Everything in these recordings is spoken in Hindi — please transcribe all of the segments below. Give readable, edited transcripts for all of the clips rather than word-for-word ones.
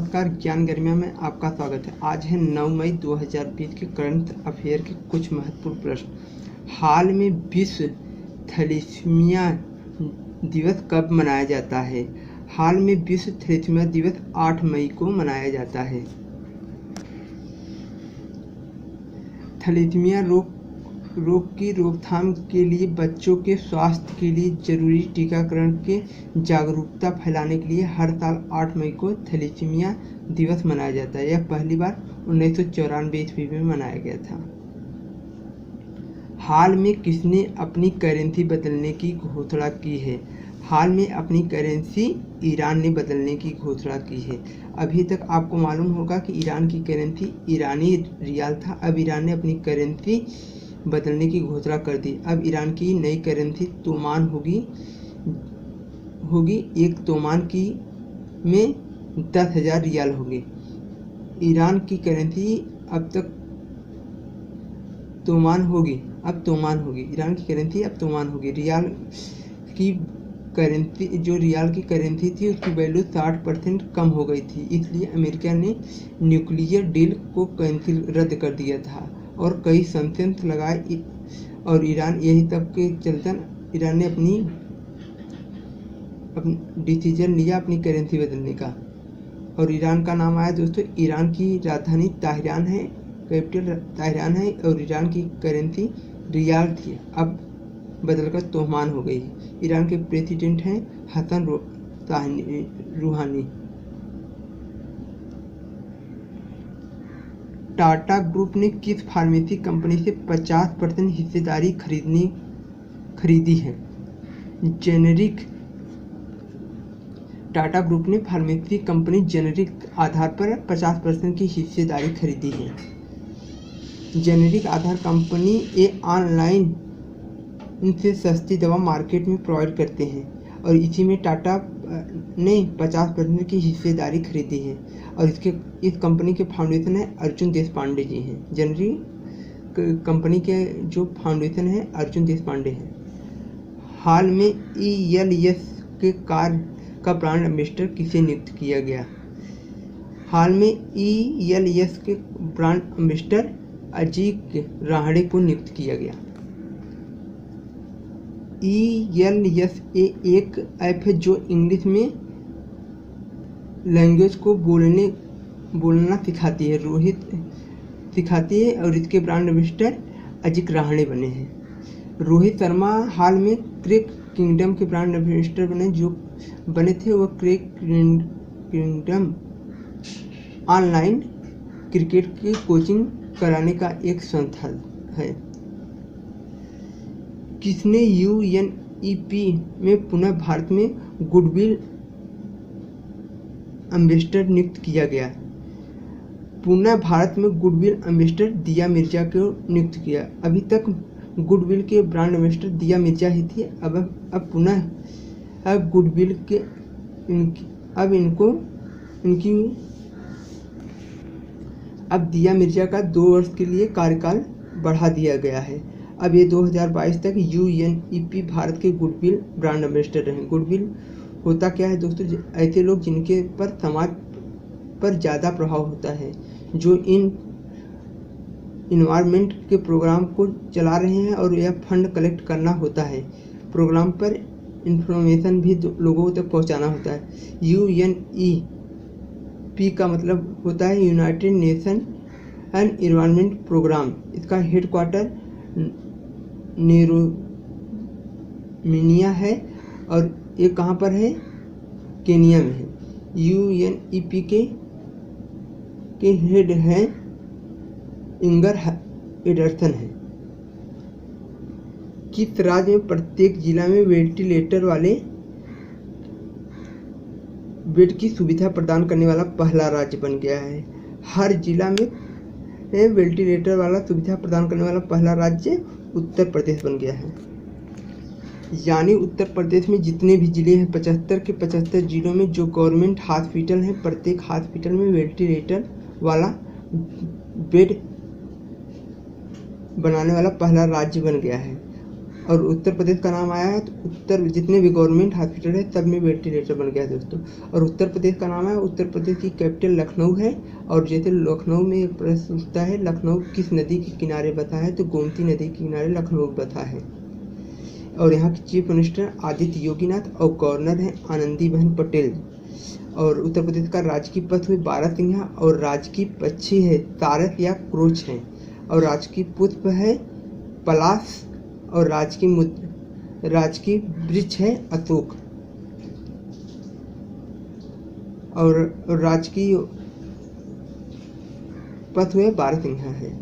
नमस्कार, ज्ञान गर्मिया में आपका स्वागत है। आज है 9 मई 2020 के करंट अफेयर के कुछ महत्वपूर्ण प्रश्न। हाल में विश्व थैलेसीमिया दिवस कब मनाया जाता है? हाल में विश्व थैलेसीमिया दिवस 8 मई को मनाया जाता है। थैलेसीमिया रोग की रोकथाम के लिए बच्चों के स्वास्थ्य के लिए जरूरी टीकाकरण के जागरूकता फैलाने के लिए हर साल 8 मई को थैलेसीमिया दिवस मनाया जाता है। यह पहली बार 1994 ईस्वी में मनाया गया था। हाल में किसने अपनी करेंसी बदलने की घोषणा की है? हाल में अपनी करेंसी ईरान ने बदलने की घोषणा की है। अभी तक आपको मालूम होगा कि ईरान की करेंसी ईरानी रियाल था। अब ईरान ने अपनी करेंसी बदलने की घोषणा कर दी। अब ईरान की नई करेंसी तोमान होगी। एक तोमान की में 10,000 रियाल होंगे। ईरान की करेंसी अब तक तोमान होगी। ईरान की करेंसी अब तोमान होगी। रियाल की करेंसी, जो रियाल की करेंसी थी, उसकी वैल्यू 60% कम हो गई थी। इसलिए अमेरिका ने न्यूक्लियर डील को कैंसिल रद्द कर दिया था और कई सैंक्शंस लगाए। और ईरान यही तब के चलते ईरान ने अपनी डिसीजन लिया अपनी करेंसी बदलने का। और ईरान का नाम आया दोस्तों। ईरान की राजधानी ताहिरान है, कैपिटल ताहिरान है। और ईरान की करेंसी रियाल थी, अब बदलकर तोमान हो गई। ईरान के प्रेसिडेंट हैं हसन रूहानी। टाटा ग्रुप ने किस फार्मेसी कंपनी से 50% हिस्सेदारी खरीदी है? जेनेरिक। टाटा ग्रुप ने फार्मेसी कंपनी जेनेरिक आधार पर 50% की हिस्सेदारी खरीदी है। जेनेरिक आधार कंपनी ऑनलाइन इनसे सस्ती दवा मार्केट में प्रोवाइड करते हैं और इसी में टाटा ने 50% की हिस्सेदारी खरीदी है। और इस कंपनी के फाउंडेशन है अर्जुन देशपांडे जी हैं। जेनेरिक कंपनी के जो फाउंडेशन है अर्जुन देशपांडे हैं। हाल में ELS के कार का ब्रांड एम्बेसडर किसे नियुक्त किया गया? हाल में ELS के ब्रांड एम्बेसडर अजीत राहड़े को नियुक्त किया गया। ELS एक ऐप है जो इंग्लिश में लैंग्वेज को बोलना सिखाती है और इसके ब्रांड एम्बेसडर अजीत राहड़े बने हैं। रोहित शर्मा हाल में क्रिक किंगडम के ब्रांड एम्बेसडर बने थे। वह क्रिक किंगडम ऑनलाइन क्रिकेट की कोचिंग कराने का एक संस्था है। किसने UNEP में पुनः भारत में गुडविल एम्बेसडर नियुक्त किया गया? पुनः भारत में गुडविल एम्बेसडर दिया मिर्जा को नियुक्त किया। अभी तक गुडविल के ब्रांड एम्बेसडर दिया मिर्जा ही थी। अब पुनः गुडविल के अब दिया मिर्जा का 2 वर्ष के लिए कार्यकाल बढ़ा दिया गया है। अब ये 2022 तक UNEP भारत के गुडविल ब्रांड एम्बेसडर रहे। गुडविल होता क्या है दोस्तों? ऐसे लोग जिनके पर समाज पर ज़्यादा प्रभाव होता है, जो इन्वायरमेंट के प्रोग्राम को चला रहे हैं और यह फंड कलेक्ट करना होता है। प्रोग्राम पर इंफॉर्मेशन भी लोगों तक पहुंचाना होता है। UNEP का मतलब होता है United Nation and environment programme. इसका हेडक्वार्टर नेरोमिनिया है और ये कहाँ पर है? केनिया में है। UNEP के हेड हैं इंगर एडरसन है। किस राज्य में प्रत्येक जिला में वेंटिलेटर वाले बेड की सुविधा प्रदान करने वाला पहला राज्य बन गया है? हर जिला में वेंटिलेटर वाला सुविधा प्रदान करने वाला पहला राज्य उत्तर प्रदेश बन गया है। यानी उत्तर प्रदेश में जितने भी जिले हैं 75 के 75 जिलों में जो गवर्नमेंट हॉस्पिटल हैं, प्रत्येक हॉस्पिटल में वेंटिलेटर वाला बेड बनाने वाला पहला राज्य बन गया है। और उत्तर प्रदेश का नाम आया है तो उत्तर जितने भी गवर्नमेंट हॉस्पिटल है सब में वेंटिलेटर बन गया है दोस्तों। और उत्तर प्रदेश का नाम है, उत्तर प्रदेश की कैपिटल लखनऊ है। और जैसे लखनऊ में एक प्रश्न पूछता है लखनऊ किस नदी के किनारे बसा है, तो गोमती नदी के किनारे लखनऊ बसा है। और यहाँ के चीफ मिनिस्टर आदित्य योगीनाथ और गवर्नर हैं आनंदीबेन पटेल। और उत्तर प्रदेश का राजकीय पशु है बारहसिंघा और राजकीय पक्षी है सारस या क्रोच है। और राजकीय पुष्प है पलाश और राजकीय वृक्ष है अशोक। और राजकीय पशु है बारहसिंघा है।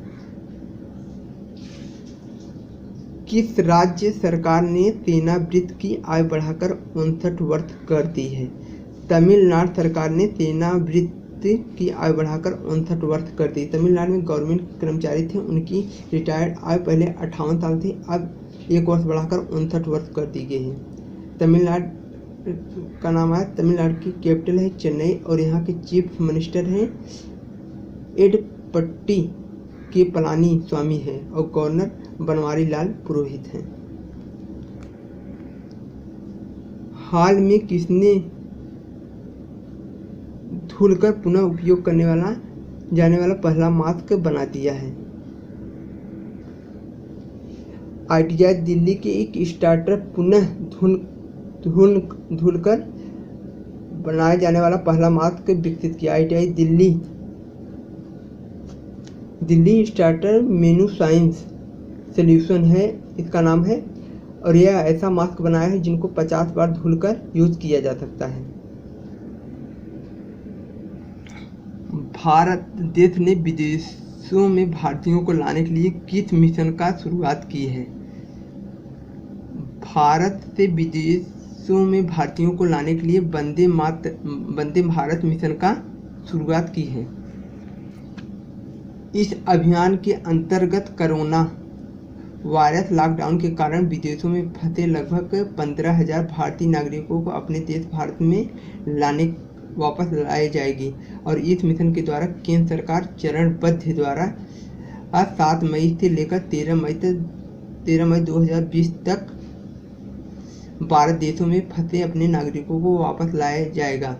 किस राज्य सरकार ने सेवानिवृत्ति की आयु बढ़ाकर 59 वर्ष कर दी है? तमिलनाडु सरकार ने सेवानिवृत्ति की आयु बढ़ाकर 59 वर्ष कर दी। तमिलनाडु में गवर्नमेंट कर्मचारी थे, उनकी रिटायर्ड आयु पहले 58 साल थी, अब 1 वर्ष बढ़ाकर 59 वर्ष कर दी गई है। तमिलनाडु का नाम है, तमिलनाडु की कैपिटल है चेन्नई। और यहाँ के चीफ मिनिस्टर हैं एडपट्टी के पलानी स्वामी है और गवर्नर बनवारी लाल पुरोहित हैं। हाल में किसने धुलकर पुनः उपयोग करने जाने वाला पहला मास्क बना दिया है? आईटीआई दिल्ली के एक स्टार्टअप पुनः धुलकर बनाए जाने वाला पहला मास्क विकसित किया। आईटीआई दिल्ली स्टार्टअप मेनू साइंस सोल्यूशन है इसका नाम है। और यह ऐसा मास्क बनाया है जिनको 50 बार धुलकर यूज किया जा सकता है। भारत देश ने विदेशों में भारतीयों को लाने के लिए किस मिशन का शुरुआत की है? भारत से विदेशों में भारतीयों को लाने के लिए वंदे भारत मिशन का शुरुआत की है। इस अभियान के अंतर्गत कोरोना वायरस लॉकडाउन के कारण विदेशों में फंसे लगभग 15,000 भारतीय नागरिकों को अपने देश भारत में वापस लाई जाएगी। और इस मिशन के द्वारा केंद्र सरकार चरणबद्ध द्वारा 7 मई से लेकर 13 मई 2020 तक 12 देशों में फंसे अपने नागरिकों को वापस लाया जाएगा।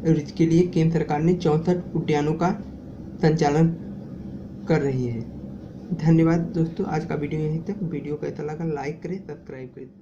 और इसके लिए केंद्र सरकार ने 64 उद्यानों का संचालन कर रही है। धन्यवाद दोस्तों, आज का वीडियो यहीं तक। वीडियो कैसा लगा लाइक करें, सब्सक्राइब करें।